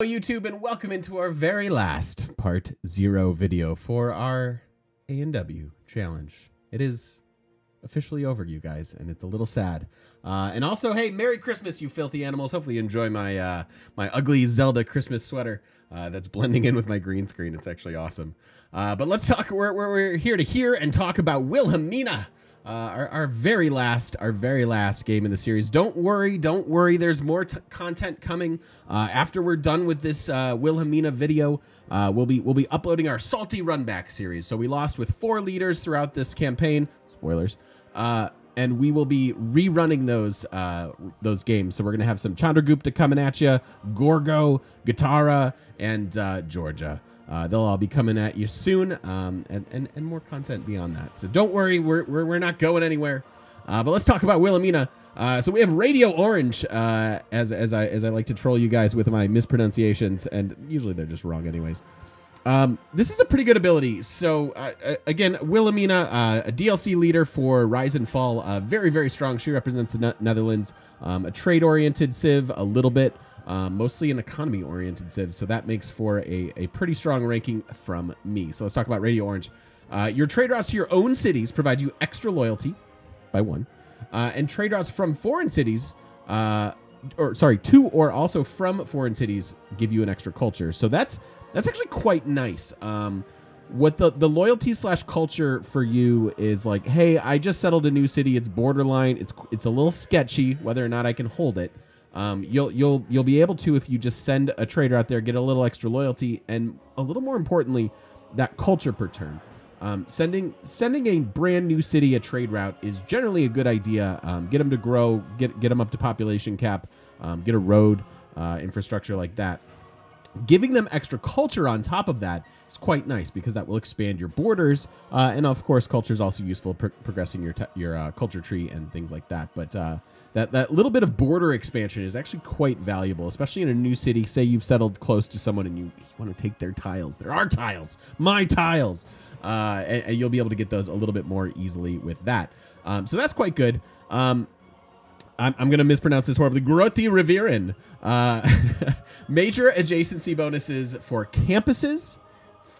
YouTube, and welcome into our very last part 0 video for our A&W challenge. It is officially over, you guys, and it's a little sad. And also, hey, Merry Christmas, you filthy animals. Hopefully you enjoy my my ugly Zelda Christmas sweater that's blending in with my green screen. It's actually awesome. But let's talk. We're here to hear and talk about Wilhelmina. Our very last game in the series. Don't worry. There's more content coming after we're done with this Wilhelmina video. We'll be uploading our Salty Runback series. So we lost with 4 leaders throughout this campaign. Spoilers. And we will be rerunning those games. So we're gonna have some Chandragupta coming at you, Gorgo, Guitarra, and Georgia. They'll all be coming at you soon, and more content beyond that. So don't worry, we're not going anywhere. But let's talk about Wilhelmina. So we have Radio Orange, as I like to troll you guys with my mispronunciations, and usually they're just wrong anyways. This is a pretty good ability. So again, Wilhelmina, a DLC leader for Rise and Fall, very, very strong. She represents the Netherlands, a trade-oriented civ a little bit, mostly an economy-oriented civ. So that makes for a pretty strong ranking from me. So let's talk about Radio Orange. Your trade routes to your own cities provide you extra loyalty by 1, and trade routes from foreign cities, to or also from foreign cities give you an extra culture. So that's actually quite nice. What the loyalty / culture for you is like, hey, I just settled a new city. It's borderline. It's a little sketchy whether or not I can hold it. You'll be able to, if you just send a trader out there, get a little extra loyalty, and a little more importantly, that culture per turn. Sending a brand new city a trade route is generally a good idea. Get them to grow, get them up to population cap, get a road, infrastructure like that. Giving them extra culture on top of that is quite nice because that will expand your borders, and of course, culture is also useful progressing your culture tree and things like that. But that little bit of border expansion is actually quite valuable, especially in a new city. Say you've settled close to someone and you want to take their tiles. There are tiles, my tiles, and you'll be able to get those a little bit more easily with that. So that's quite good. I'm going to mispronounce this horribly. Groti Rivieren. Major adjacency bonuses for campuses,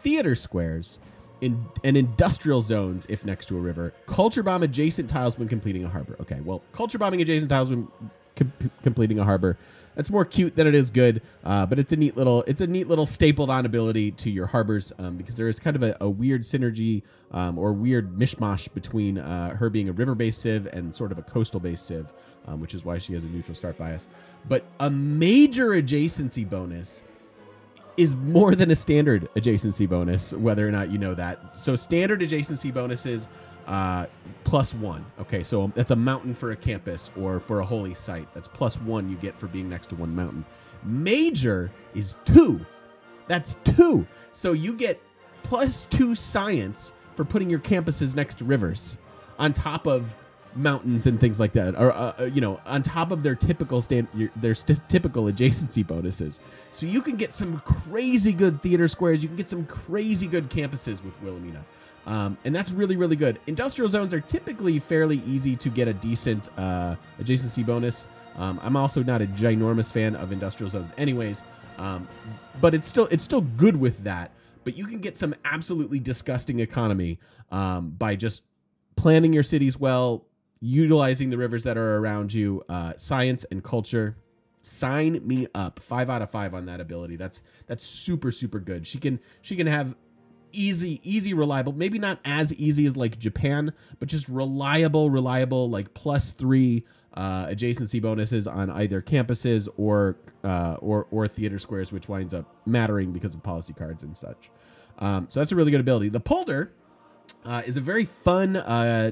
theater squares, and industrial zones if next to a river. Culture bomb adjacent tiles when completing a harbor. Okay, well, culture bombing adjacent tiles when completing a harbor. That's more cute than it is good, but it's a neat little stapled on ability to your harbors, because there is kind of a weird synergy or weird mishmash between her being a river-based civ and sort of a coastal-based civ, which is why she has a neutral start bias. But a major adjacency bonus is more than a standard adjacency bonus, whether or not you know that. So standard adjacency bonuses, +1. Okay, so that's a mountain for a campus or for a holy site. That's +1 you get for being next to one mountain. Major is 2. That's 2. So you get +2 science for putting your campuses next to rivers on top of mountains and things like that, or on top of their typical typical adjacency bonuses. So you can get some crazy good theater squares. You can get some crazy good campuses with Wilhelmina. And that's really, really good. Industrial zones are typically fairly easy to get a decent adjacency bonus. I'm also not a ginormous fan of industrial zones anyways, but it's still good with that. But you can get some absolutely disgusting economy by just planning your cities well, utilizing the rivers that are around you, science and culture. Sign me up. 5 out of 5 on that ability. That's super, super good. She can have easy, reliable, maybe not as easy as like Japan, but just reliable, like +3 adjacency bonuses on either campuses or theater squares, which winds up mattering because of policy cards and such. So that's a really good ability. The Polder is a very fun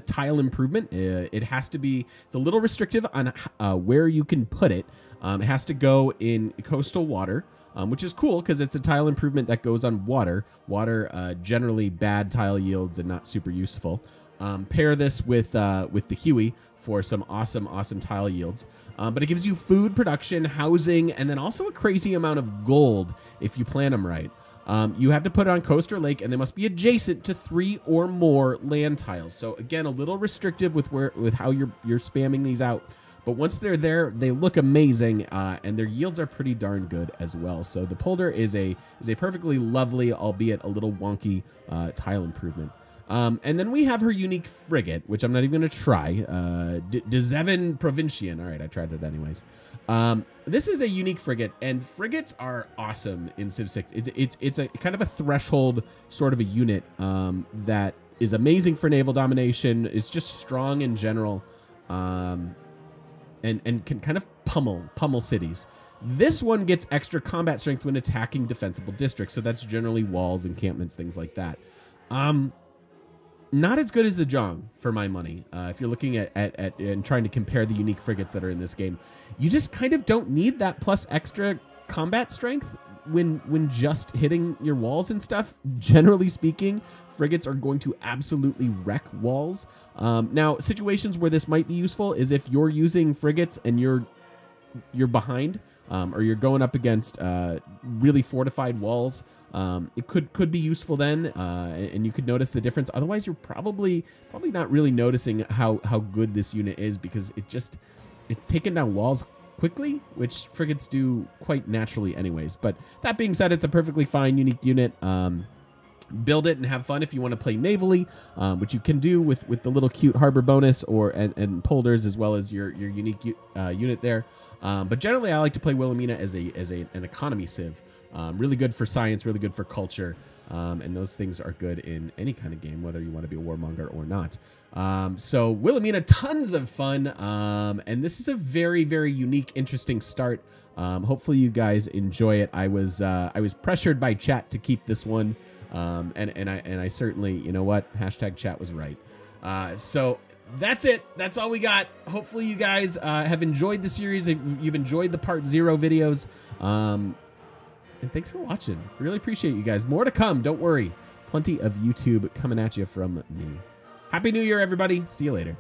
tile improvement. It's a little restrictive on where you can put it. It has to go in coastal water, which is cool because it's a tile improvement that goes on water. Water, generally bad tile yields and not super useful. Pair this with the Huey for some awesome tile yields. But it gives you food production, housing, and then also a crazy amount of gold if you plan them right. You have to put it on coast or lake, and they must be adjacent to 3 or more land tiles. So again, a little restrictive with how you're spamming these out. but once they're there, they look amazing, and their yields are pretty darn good as well. So the Polder is a perfectly lovely, albeit a little wonky, tile improvement. And then we have her unique frigate, which I'm not even going to try. Dzevin Provincian. All right, I tried it anyways. This is a unique frigate, and frigates are awesome in Civ 6. It's a kind of a threshold sort of a unit that is amazing for naval domination. It's just strong in general, and can kind of pummel cities. This one gets extra combat strength when attacking defensible districts, so that's generally walls, encampments, things like that. Not as good as the Zhang for my money. If you're looking at and trying to compare the unique frigates that are in this game, you just kind of don't need that plus extra combat strength when just hitting your walls and stuff. Generally speaking, frigates are going to absolutely wreck walls. Now, situations where this might be useful is if you're using frigates and you're behind, or you're going up against really fortified walls. It could be useful then, and you could notice the difference. Otherwise, you're probably not really noticing how good this unit is, because it's taking down walls quickly, which frigates do quite naturally anyways. But that being said, it's a perfectly fine unique unit. Build it and have fun if you want to play navally, which you can do with the little cute harbor bonus and polders, as well as your unique unit there. But generally, I like to play Wilhelmina as an economy civ. Really good for science, really good for culture, and those things are good in any kind of game, whether you want to be a warmonger or not. So Wilhelmina, tons of fun, and this is a very, very unique, interesting start. Hopefully you guys enjoy it. I was pressured by chat to keep this one, and I certainly, you know what, hashtag chat was right. So that's it. That's all we got. Hopefully you guys have enjoyed the series. You've enjoyed the part 0 videos. And thanks for watching. Really appreciate you guys. More to come. Don't worry. Plenty of YouTube coming at you from me. Happy New Year, everybody. See you later.